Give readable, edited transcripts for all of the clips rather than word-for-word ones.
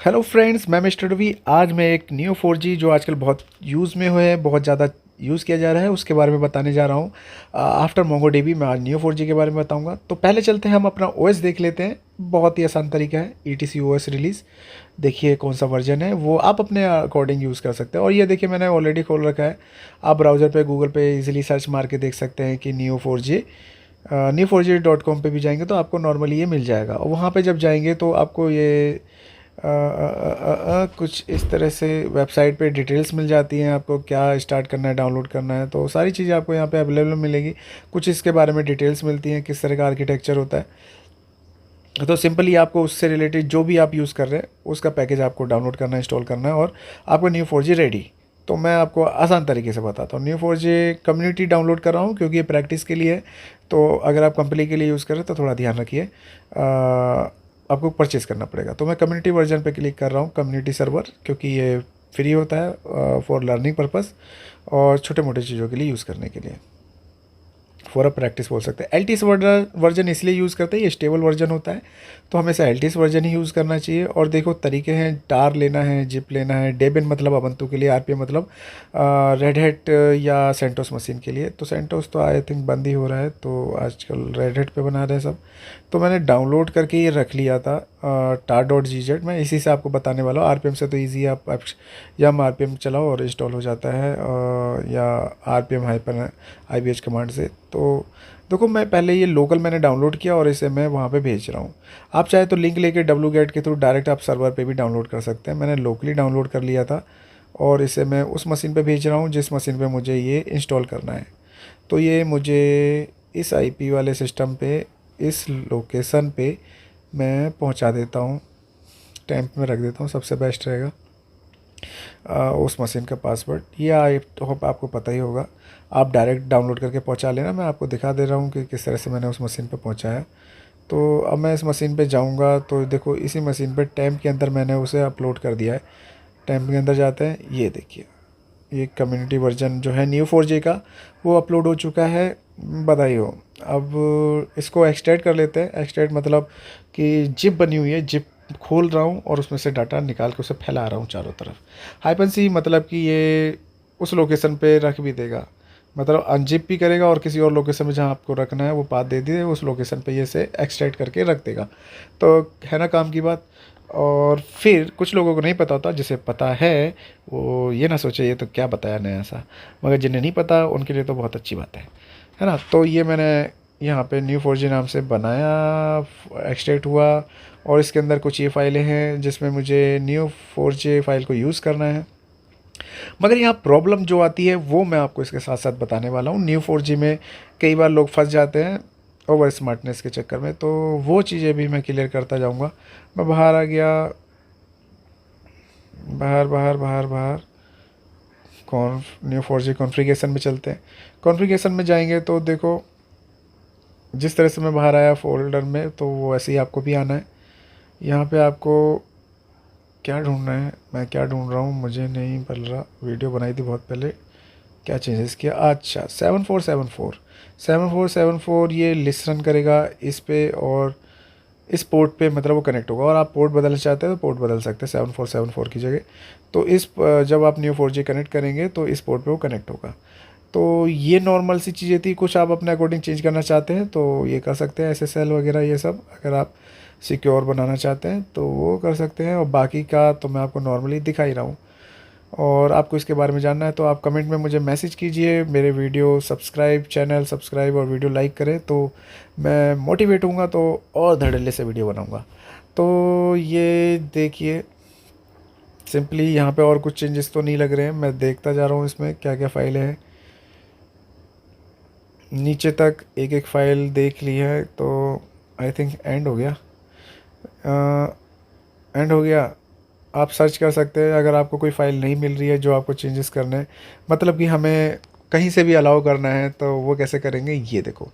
Hello friends, मैं mister Ravi. आज मैं एक न्यू 4G जो आजकल बहुत यूज़ में हुए हैं, बहुत ज़्यादा यूज़ किया जा रहा है, उसके बारे में बताने जा रहा हूँ। आफ्टर मोंगोडीबी मैं आज न्यू 4G के बारे में बताऊंगा। तो पहले चलते हैं, हम अपना ओएस देख लेते हैं। बहुत ही आसान तरीका है, ETC ओएस रिलीज़। देखिए कौन सा वर्जन है, वो आप अपने अकॉर्डिंग यूज़ कर सकते हैं। और ये देखिए मैंने ऑलरेडी खोल रखा है। आप ब्राउज़र पे गूगल पे इजीली सर्च मार के देख सकते हैं कि Neo4G पे भी जाएंगे तो आपको नॉर्मली ये मिल जाएगा। और वहाँ पे जब जाएंगे तो आपको ये कुछ इस तरह से वेबसाइट पे डिटेल्स मिल जाती हैं। आपको क्या स्टार्ट करना है, डाउनलोड करना है, तो सारी चीज़ें आपको यहाँ पे अवेलेबल मिलेगी। कुछ इसके बारे में डिटेल्स मिलती हैं, किस तरह का आर्किटेक्चर होता है। तो सिंपली आपको उससे रिलेटेड जो भी आप यूज़ कर रहे हैं उसका पैकेज आपको डाउनलोड करना है, इंस्टॉल करना है, और आपको Neo4G रेडी। तो मैं आपको आसान तरीके से बताता हूँ। Neo4G कम्युनिटी डाउनलोड कर रहा हूँ क्योंकि ये प्रैक्टिस के लिए है। तो अगर आप कंपनी के लिए यूज़ करें तो थोड़ा ध्यान रखिए, आपको परचेज़ करना पड़ेगा। तो मैं कम्युनिटी वर्जन पे क्लिक कर रहा हूँ, कम्युनिटी सर्वर, क्योंकि ये फ्री होता है फॉर लर्निंग पर्पस और छोटे मोटे चीज़ों के लिए यूज़ करने के लिए, फॉर अ प्रैक्टिस बोल सकते हैं। एलटीएस वर्जन इसलिए यूज़ करते हैं, ये स्टेबल वर्जन होता है, तो हमेशा एलटीएस वर्जन ही यूज़ करना चाहिए। और देखो तरीके हैं, टार लेना है, जिप लेना है, डेबिन मतलब अबंतु के लिए, आरपीएम मतलब रेड हैट या सेंटोस मशीन के लिए। तो सेंटोस तो आई थिंक बंद ही हो रहा है, तो आजकल रेड हैट पे बना रहे हैं सब। तो मैंने डाउनलोड करके ये रख लिया था, tar.gz। मैं इसी से आपको बताने वाला हूँ। आरपीएम से तो ईजी, आप यम आरपीएम चलाओ और इंस्टॉल हो जाता है, या आरपीएम हाइपन IBH कमांड से। तो देखो मैं पहले ये लोकल मैंने डाउनलोड किया और इसे मैं वहाँ पे भेज रहा हूँ। आप चाहे तो लिंक लेके wget के थ्रू डायरेक्ट आप सर्वर पे भी डाउनलोड कर सकते हैं। मैंने लोकली डाउनलोड कर लिया था और इसे मैं उस मशीन पे भेज रहा हूँ जिस मशीन पे मुझे ये इंस्टॉल करना है। तो ये मुझे इस IP वाले सिस्टम पे, इस लोकेशन पे मैं पहुँचा देता हूँ। टैंप में रख देता हूँ, सबसे बेस्ट रहेगा। उस मशीन का पासवर्ड ये आई होप आपको पता ही होगा। आप डायरेक्ट डाउनलोड करके पहुंचा लेना। मैं आपको दिखा दे रहा हूं कि किस तरह से मैंने उस मशीन पे पहुंचाया। तो अब मैं इस मशीन पे जाऊंगा तो देखो इसी मशीन पे टैंप के अंदर मैंने उसे अपलोड कर दिया है। टैंप के अंदर जाते हैं, ये देखिए ये कम्युनिटी वर्जन जो है Neo4J का वो अपलोड हो चुका है। बधाई हो। अब इसको एक्सट्रैक्ट कर लेते हैं। एक्सट्रैक्ट मतलब कि जिप बनी हुई है, जिप खोल रहा हूँ और उसमें से डाटा निकाल के उसे फैला रहा हूँ चारों तरफ। हाइपन सी मतलब कि ये उस लोकेशन पे रख भी देगा, मतलब अनजिप भी करेगा और किसी और लोकेशन में जहाँ आपको रखना है वो पाथ दे दिए, उस लोकेशन पे ये से एक्सट्रैक्ट करके रख देगा। तो है ना काम की बात। और फिर कुछ लोगों को नहीं पता होता, जिसे पता है वो ये ना सोचे ये तो क्या बताया नया सा, मगर जिन्हें नहीं पता उनके लिए तो बहुत अच्छी बात है ना। तो ये मैंने यहाँ पे Neo4J नाम से बनाया, एक्सट्रैक्ट हुआ, और इसके अंदर कुछ ये फाइलें हैं जिसमें मुझे Neo4J फाइल को यूज़ करना है। मगर यहाँ प्रॉब्लम जो आती है वो मैं आपको इसके साथ साथ बताने वाला हूँ। Neo4J में कई बार लोग फंस जाते हैं ओवर स्मार्टनेस के चक्कर में, तो वो चीज़ें भी मैं क्लियर करता जाऊँगा। मैं बाहर आ गया, बाहर बाहर बाहर बाहर कौन Neo4J कॉन्फ़िगरेशन में चलते हैं। कॉन्फ़िगरेशन में जाएंगे तो देखो जिस तरह से मैं बाहर आया फोल्डर में, तो वो ऐसे ही आपको भी आना है। यहाँ पे आपको क्या ढूंढना है, मैं क्या ढूंढ रहा हूँ मुझे नहीं मिल रहा। वीडियो बनाई थी बहुत पहले, क्या चेंजेस किया। अच्छा 7474 ये लिस्ट रन करेगा इस पे, और इस पोर्ट पे मतलब वो कनेक्ट होगा। और आप पोर्ट बदलना चाहते हैं तो पोर्ट बदल सकते हैं 7474 की जगह। तो जब आप Neo4J कनेक्ट करेंगे तो इस पोर्ट पे वो कनेक्ट होगा। तो ये नॉर्मल सी चीज़ें थी। कुछ आप अपने अकॉर्डिंग चेंज करना चाहते हैं तो ये कर सकते हैं, SSL वगैरह ये सब। अगर आप सिक्योर बनाना चाहते हैं तो वो कर सकते हैं, और बाकी का तो मैं आपको नॉर्मली दिखा ही रहा हूँ। और आपको इसके बारे में जानना है तो आप कमेंट में मुझे मैसेज कीजिए। मेरे वीडियो सब्सक्राइब, चैनल सब्सक्राइब और वीडियो लाइक करें तो मैं मोटिवेट हूँगा, तो और धड़ल्ले से वीडियो बनाऊँगा। तो ये देखिए सिंपली यहाँ पे और कुछ चेंजेस तो नहीं लग रहे हैं। मैं देखता जा रहा हूँ इसमें क्या क्या फाइलें हैं। नीचे तक एक एक फ़ाइल देख ली है, तो आई थिंक एंड हो गया। एंड हो गया। आप सर्च कर सकते हैं अगर आपको कोई फ़ाइल नहीं मिल रही है जो आपको चेंजेस करने हैं, मतलब कि हमें कहीं से भी अलाउ करना है, तो वो कैसे करेंगे। ये देखो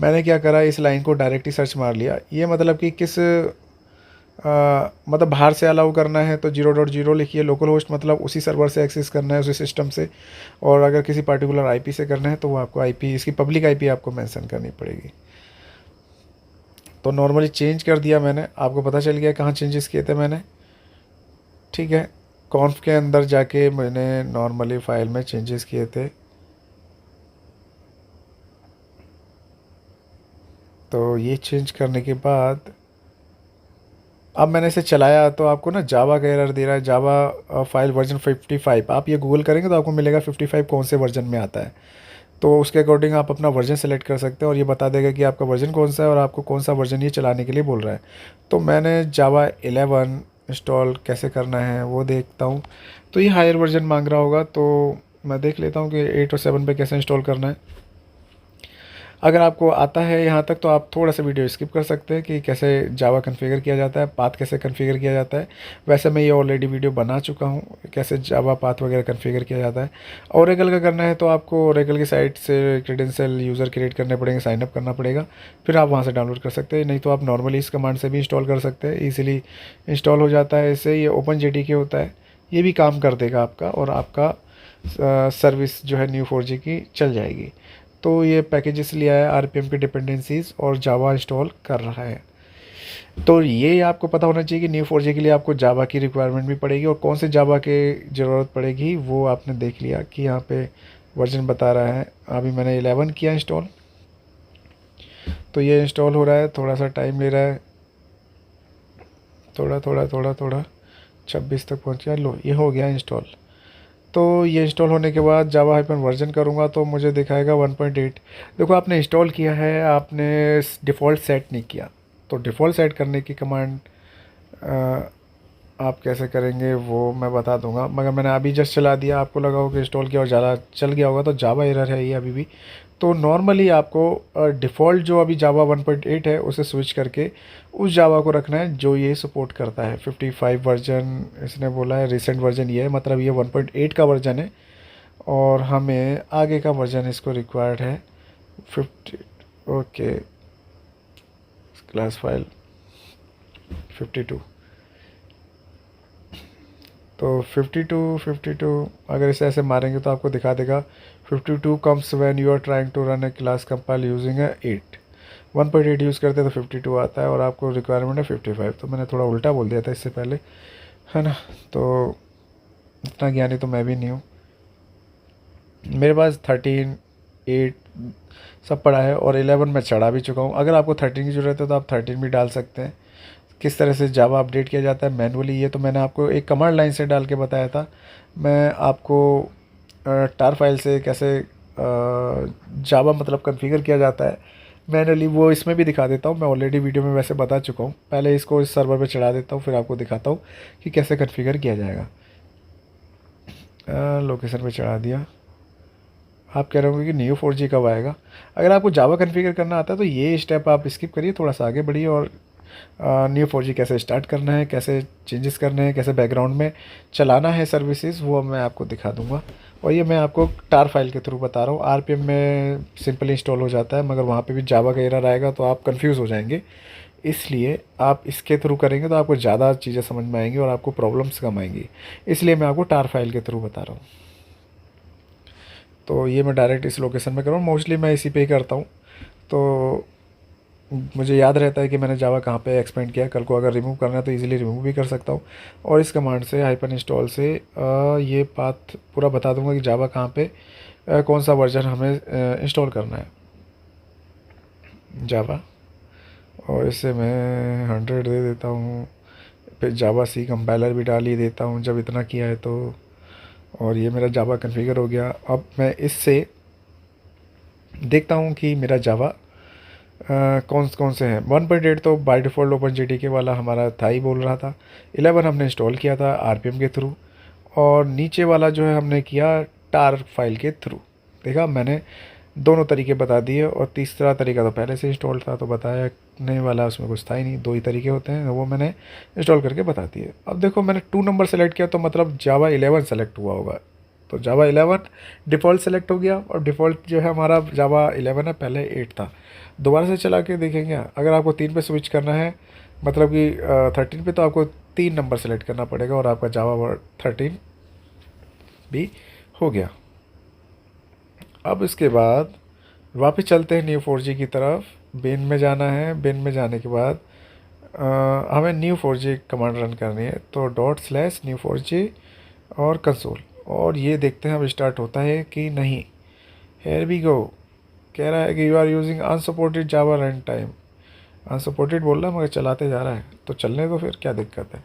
मैंने क्या करा, इस लाइन को डायरेक्ट ही सर्च मार लिया। ये मतलब कि किस मतलब बाहर से अलाउ करना है तो 0.0 लिखिए। लोकल होस्ट मतलब उसी सर्वर से एक्सेस करना है, उसी सिस्टम से। और अगर किसी पर्टिकुलर IP से करना है तो वो आपको IP, इसकी पब्लिक IP आपको मेंशन करनी पड़ेगी। तो नॉर्मली चेंज कर दिया मैंने, आपको पता चल गया कहाँ चेंजेस किए थे मैंने। ठीक है, कॉन्फ के अंदर जाके मैंने नॉर्मली फ़ाइल में चेंजेस किए थे, तो ये चेंज करने के बाद अब मैंने इसे चलाया तो आपको ना जावा का एरर दे रहा है, जावा फाइल वर्जन 55। आप ये गूगल करेंगे तो आपको मिलेगा 55 कौन से वर्जन में आता है, तो उसके अकॉर्डिंग आप अपना वर्जन सेलेक्ट कर सकते हैं और ये बता देगा कि आपका वर्जन कौन सा है और आपको कौन सा वर्जन ये चलाने के लिए बोल रहा है। तो मैंने जावा 11 इंस्टॉल कैसे करना है वो देखता हूँ। तो ये हायर वर्जन मांग रहा होगा, तो मैं देख लेता हूँ कि 8 और 7 पे कैसे इंस्टॉल करना है। अगर आपको आता है यहाँ तक तो आप थोड़ा सा वीडियो स्किप कर सकते हैं कि कैसे जावा कन्फिगर किया जाता है, पाथ कैसे कन्फिगर किया जाता है। वैसे मैं ये ऑलरेडी वीडियो बना चुका हूँ कैसे जावा पाथ वगैरह कन्फिगर किया जाता है। ओरेकल का करना है तो आपको ओरेकल की साइट से क्रेडेंशियल यूज़र क्रिएट करने पड़ेंगे, साइनअप करना पड़ेगा, फिर आप वहाँ से डाउनलोड कर सकते हैं। नहीं तो आप नॉर्मली इस कमांड से भी इंस्टॉल कर सकते हैं, ईजिली इंस्टॉल हो जाता है। इससे ये ओपन जेडीके होता है, ये भी काम कर देगा आपका, और आपका सर्विस जो है Neo4j की चल जाएगी। तो ये पैकेजेस लिया है आरपीएम की डिपेंडेंसीज और जावा इंस्टॉल कर रहा है। तो ये आपको पता होना चाहिए कि Neo4j के लिए आपको जावा की रिक्वायरमेंट भी पड़ेगी, और कौन से जावा के ज़रूरत पड़ेगी वो आपने देख लिया कि यहाँ पे वर्जन बता रहा है। अभी मैंने 11 किया इंस्टॉल, तो ये इंस्टॉल हो रहा है, थोड़ा सा टाइम ले रहा है, थोड़ा थोड़ा थोड़ा थोड़ा 26 तक पहुँच गया। लो ये हो गया इंस्टॉल। तो ये इंस्टॉल होने के बाद जावा हाइपन वर्जन करूँगा तो मुझे दिखाएगा 1.8। देखो आपने इंस्टॉल किया है, आपने डिफ़ॉल्ट सेट नहीं किया, तो डिफ़ॉल्ट सेट करने की कमांड आप कैसे करेंगे वो मैं बता दूंगा, मगर मैंने अभी जस्ट चला दिया, आपको लगा हो कि इंस्टॉल किया और ज़्यादा चल गया होगा, तो जावा एरर है ये अभी भी। तो नॉर्मली आपको डिफ़ॉल्ट जो अभी जावा 1.8 है उसे स्विच करके उस जावा को रखना है जो ये सपोर्ट करता है। 55 वर्जन इसने बोला है, रिसेंट वर्जन ये है, मतलब ये 1.8 का वर्जन है, और हमें आगे का वर्जन इसको रिक्वायर्ड है 50। ओके, क्लास फाइल 52, तो 52 अगर इसे ऐसे मारेंगे तो आपको दिखा देगा 52 comes when you are trying to run a class compile using a 8। 1.8 use करते हैं तो 52 आता है, और आपको रिक्वायरमेंट है 55। तो मैंने थोड़ा उल्टा बोल दिया था इससे पहले, है ना। तो इतना ज्ञानी तो मैं भी नहीं हूँ, मेरे पास 13, 8 सब पड़ा है, और 11 मैं चढ़ा भी चुका हूँ। अगर आपको 13 की ज़रूरत है तो आप 13 भी डाल सकते हैं। किस तरह से जावा अपडेट किया जाता है मैनुअली, ये तो मैंने आपको एक कमांड लाइन से डाल के बताया था। मैं आपको टार फाइल से कैसे जावा मतलब कॉन्फ़िगर किया जाता है मैनुअली, वो इसमें भी दिखा देता हूँ। मैं ऑलरेडी वीडियो में वैसे बता चुका हूँ, पहले इसको इस सर्वर पे चढ़ा देता हूँ, फिर आपको दिखाता हूँ कि कैसे कॉन्फ़िगर किया जाएगा। लोकेशन पे चढ़ा दिया। आप कह रहे होंगे कि Neo4j कब आएगा। अगर आपको जावा कॉन्फ़िगर करना आता है तो ये स्टेप आप स्किप करिए, थोड़ा सा आगे बढ़िए, और Neo4j कैसे स्टार्ट करना है, कैसे चेंजेस करने हैं, कैसे बैकग्राउंड में चलाना है सर्विसेज, वो मैं आपको दिखा दूंगा। और ये मैं आपको टार फाइल के थ्रू बता रहा हूँ। आरपीएम में सिंपली इंस्टॉल हो जाता है, मगर वहाँ पे भी जावा का एरर आएगा तो आप कंफ्यूज हो जाएंगे। इसलिए आप इसके थ्रू करेंगे तो आपको ज़्यादा चीज़ें समझ में आएंगी और आपको प्रॉब्लम्स कम आएंगी, इसलिए मैं आपको टार फाइल के थ्रू बता रहा हूँ। तो ये मैं डायरेक्ट इस लोकेशन में कर रहा हूँ, मोस्टली मैं इसी पे ही करता हूँ। तो मुझे याद रहता है कि मैंने जावा कहाँ पे एक्सपेंड किया है, कल को अगर रिमूव करना है तो इजीली रिमूव भी कर सकता हूँ। और इस कमांड से हाइपन इंस्टॉल से ये पाथ पूरा बता दूंगा कि जावा कहाँ पे कौन सा वर्जन हमें इंस्टॉल करना है जावा। और इससे मैं 100 दे देता हूँ, फिर जावा सी कंपाइलर भी डाल ही देता हूँ जब इतना किया है तो। और ये मेरा जावा कन्फिगर हो गया। अब मैं इससे देखता हूँ कि मेरा जावा कौन कौन से हैं। 1.8 तो बाय डिफ़ॉल्ट ओपन जेडीके वाला हमारा था ही बोल रहा था। 11 हमने इंस्टॉल किया था आरपीएम के थ्रू, और नीचे वाला जो है हमने किया टार फाइल के थ्रू। देखा मैंने दोनों तरीके बता दिए, और तीसरा तरीका तो पहले से इंस्टॉल था तो बताया नहीं वाला उसमें कुछ था ही नहीं। दो ही तरीके होते हैं, वो मैंने इंस्टॉल करके बता दिए। अब देखो मैंने 2 नंबर सेलेक्ट किया तो मतलब जावा 11 सेलेक्ट हुआ होगा, तो जावा 11 डिफ़ॉल्ट सेलेक्ट हो गया, और डिफ़ॉल्ट जो है हमारा जावा 11 है, पहले 8 था। दोबारा से चला के देखेंगे, अगर आपको 3 पे स्विच करना है मतलब कि 13 पे, तो आपको 3 नंबर सेलेक्ट करना पड़ेगा, और आपका जावा 13 भी हो गया। अब इसके बाद वापस चलते हैं Neo4j की तरफ। बिन में जाना है, बिन में जाने के बाद हमें New4j कमांड रन करनी है, तो ./New4j और कंसोल, और ये देखते हैं अब स्टार्ट होता है कि नहीं। हेयर वी गो, कह रहा है कि you are using unsupported Java run time. Unsupported बोल रहा है मगर चलाते जा रहा है, तो चलने दो, फिर क्या दिक्कत है।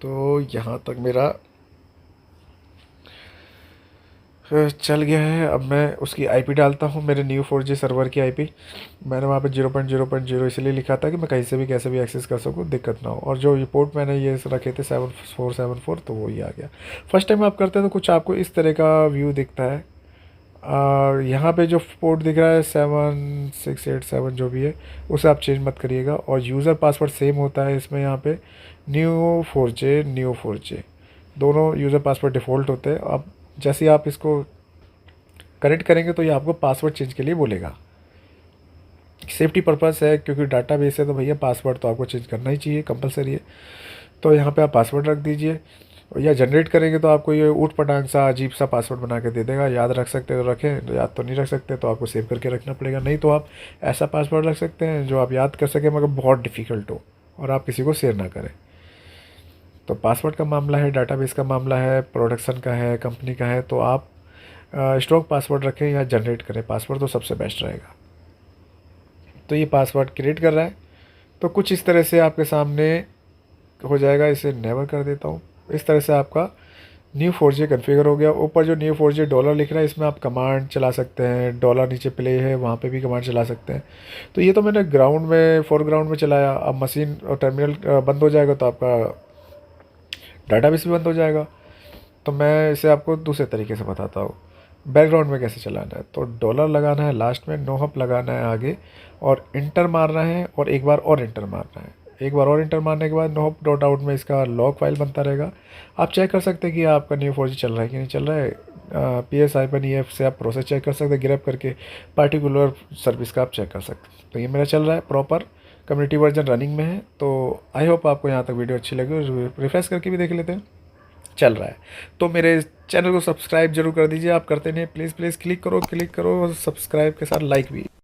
तो यहाँ तक मेरा चल गया है। अब मैं उसकी आईपी डालता हूँ, मेरे New4j सर्वर की आईपी। मैंने वहाँ पे 0.0.0 इसलिए लिखा था कि मैं कहीं से भी कैसे भी एक्सेस कर सकूँ, दिक्कत ना हो। और जो रिपोर्ट मैंने ये रखे थे 7474, तो वो ही आ गया। फर्स्ट टाइम आप करते हैं तो कुछ आपको इस तरह का व्यू दिखता है। और यहाँ पे जो पोर्ट दिख रहा है 7687 जो भी है, उसे आप चेंज मत करिएगा। और यूज़र पासवर्ड सेम होता है इसमें, यहाँ पे New4j दोनों यूज़र पासवर्ड डिफ़ॉल्ट होते हैं। अब जैसे ही आप इसको कनेक्ट करेंगे तो ये आपको पासवर्ड चेंज के लिए बोलेगा। सेफ्टी पर्पस है, क्योंकि डाटाबेस है, तो भैया पासवर्ड तो आपको चेंज करना ही चाहिए, कंपलसरी है। तो यहाँ पे आप पासवर्ड रख दीजिए, या जनरेट करेंगे तो आपको ये ऊट पटांग सा अजीब सा पासवर्ड बना के दे देगा। याद रख सकते तो रखें, याद तो नहीं रख सकते तो आपको सेव करके रखना पड़ेगा। नहीं तो आप ऐसा पासवर्ड रख सकते हैं जो आप याद कर सकें मगर बहुत डिफ़िकल्ट हो और आप किसी को शेयर ना करें। तो पासवर्ड का मामला है, डाटाबेस का मामला है, प्रोडक्शन का है, कंपनी का है, तो आप स्ट्रॉन्ग पासवर्ड रखें या जनरेट करें पासवर्ड, तो सबसे बेस्ट रहेगा। तो ये पासवर्ड क्रिएट कर रहा है, तो कुछ इस तरह से आपके सामने हो जाएगा। इसे नेवर कर देता हूँ। इस तरह से आपका New4j कन्फिगर हो गया। ऊपर जो New4j डॉलर लिख रहा है, इसमें आप कमांड चला सकते हैं। डॉलर नीचे प्ले है, वहाँ पे भी कमांड चला सकते हैं। तो ये तो मैंने ग्राउंड में, फोरग्राउंड में चलाया। अब मशीन और टर्मिनल बंद हो जाएगा तो आपका डाटाबेस भी बंद हो जाएगा। तो मैं इसे आपको दूसरे तरीके से बताता हूँ, बैकग्राउंड में कैसे चलाना है। तो डॉलर लगाना है लास्ट में, नो हप लगाना है आगे, और इंटर मारना है, और एक बार और इंटर मारना है। एक बार और इंटर मारने के बाद नो हप डॉट आउट में इसका लॉग फाइल बनता रहेगा। आप चेक कर सकते हैं कि आपका New4j चल रहा है कि नहीं चल रहा है। PS-EF से आप प्रोसेस चेक कर सकते हैं, ग्रैब करके पार्टिकुलर सर्विस का आप चेक कर सकते हैं। तो ये मेरा चल रहा है, प्रॉपर कम्युनिटी वर्जन रनिंग में है। तो आई होप आपको यहाँ तक वीडियो अच्छी लगी। रिफ्रेश करके भी देख लेते हैं, चल रहा है। तो मेरे चैनल को सब्सक्राइब जरूर कर दीजिए, आप करते नहीं, प्लीज़ प्लीज़ क्लिक करो, क्लिक करो, और सब्सक्राइब के साथ लाइक भी।